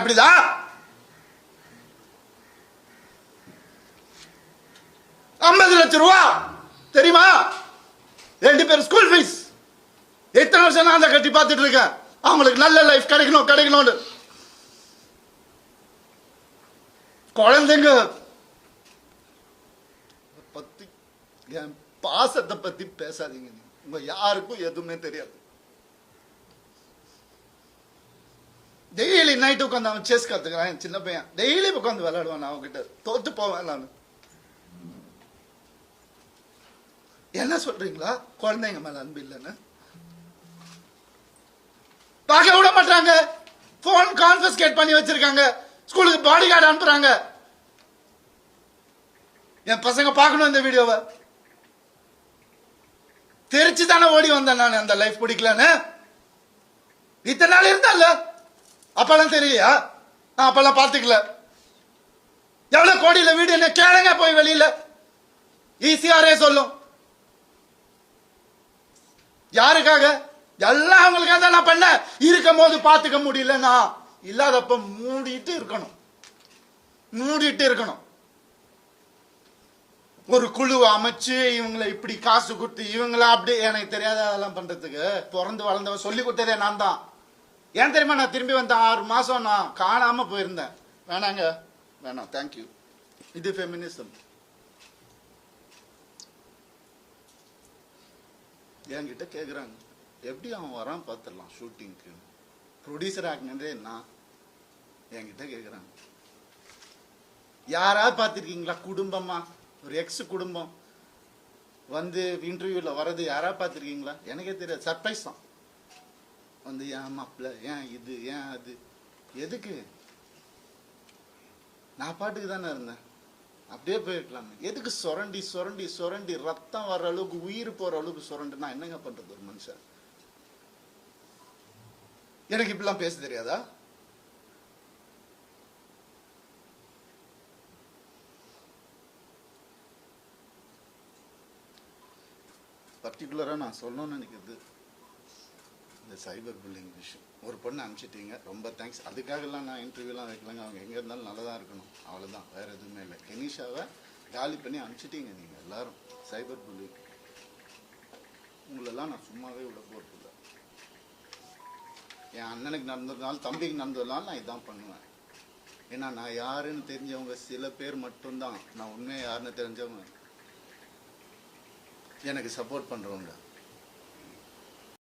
அப்படிதான் 50 லட்சம் ரூபா தெரியுமா? 2 பேர் ஸ்கூல் ஃபீஸ். எத்தனை வருஷம் நான் அதை கட்டி பார்த்துட்டு இருக்கேன். அவங்களுக்கு நல்ல லைஃப் கிடைக்கணும்னு. குழந்தைங்க பத்தி, என் பாசத்தை பத்தி பேசாதீங்க. உங்க யாருக்கும் எதுவுமே தெரியாது. டெய்லி நைட்டு உட்காந்து அவன் செஸ் கத்துக்கிறான். சின்ன பையன் டெய்லி உட்காந்து விளையாடுவான். அவன்கிட்ட தோத்து போவேன் நான். என்ன சொல்றீங்களா? குழந்தைங்க மேல அன்பு இல்லைன்னு பார்க்க விட மாட்டாங்க. போன் கான்ஃபிஸ்கேட் பண்ணி வச்சிருக்காங்க. ஸ்கூலுக்கு பாடி கார்டு அனுப்புறாங்க. என் பசங்க பார்க்கணும் இந்த வீடியோவை. தெரிச்சு தானே ஓடி வந்தேன் நான். அந்த லைஃப் பிடிக்கலன்னு இத்தனை நாள் இருந்தால அப்பெல்லாம் தெரியலையா? நான் அப்பெல்லாம் பார்த்துக்கல. எவ்வளவு கோடியில வீடு என்ன கேளுங்க போய் வெளியில. ஈஸியாரே சொல்லும். யாருக்காக? எல்லாம் அவங்களுக்காக தான் நான் பண்ண. இருக்கும் போது பார்த்துக்க முடியலன்னா இல்லாதப்ப மூடிட்டு இருக்கணும். ஒரு குழு அமைச்சு இவங்களை இப்படி காசு கொடுத்து இவங்களா அப்படியே எனக்கு தெரியாத அதெல்லாம் பண்றதுக்கு பிறந்து வளர்ந்தவன் சொல்லி கொடுத்ததே நான் தான். ஏன் தெரியுமா? நான் திரும்பி வந்த 6 மாசம் நான் காணாம போயிருந்தேன். வேணாம் தேங்க்யூ. இது ஃபெமினிசம். என்கிட்ட கேக்குறாங்க எப்படி அவன் வரான் பார்த்துடலாம் ஷூட்டிங்க்கு. ப்ரொடியூசர் ஆகினதே நான். என்கிட்ட கேக்குறாங்க யாராவது பார்த்துருக்கீங்களா? குடும்பமா ஒரு எக்ஸ் குடும்பம் வந்து இன்டர்வியூல வர்றது யாராவது பார்த்துருக்கீங்களா? எனக்கே தெரியாது. சர்ப்ரைஸ் தான். வந்து ஏன் மாப்பிள்ள, ஏன் இது, ஏன் அது, எதுக்கு? நான் பாட்டுக்கு தானே இருந்தேன். அப்படியே போயிருக்கலாம். எதுக்கு சுரண்டி ரத்தம் வர்ற அளவுக்கு உயிர் போற அளவுக்கு சுரண்டு? நான் என்னங்க பண்றது ஒரு மனுஷன்? எனக்கு இப்படிலாம் பேச தெரியாதா? பர்டிகுலரா நான் சொல்லணும்னு நினைக்கிறது இந்த சைபர் புல்லிங் விஷயம். ஒரு பொண்ணு அனுப்பிச்சிட்டீங்க, ரொம்ப தேங்க்ஸ். அதுக்காகலாம் நான் இன்டர்வியூலாம் வைக்கலங்க. அவங்க எங்கே இருந்தாலும் நல்லா தான் இருக்கணும், அவ்வளோதான். வேறு எதுவுமே இல்லை. கெனிஷாவை காலி பண்ணி அனுப்பிச்சிட்டீங்க நீங்கள் எல்லாரும். சைபர் புல்லிங் உங்களெல்லாம் நான் சும்மாவே விட போகிறதில்ல. என் அண்ணனுக்கு நடந்ததுனால, தம்பிக்கு நடந்ததுனால நான் இதான் பண்ணுவேன். ஏன்னா நான் யாருன்னு தெரிஞ்சவங்க சில பேர் மட்டும்தான். நான் உண்மையாக யாருன்னு தெரிஞ்சவங்க எனக்கு சப்போர்ட் பண்ணுறவங்க.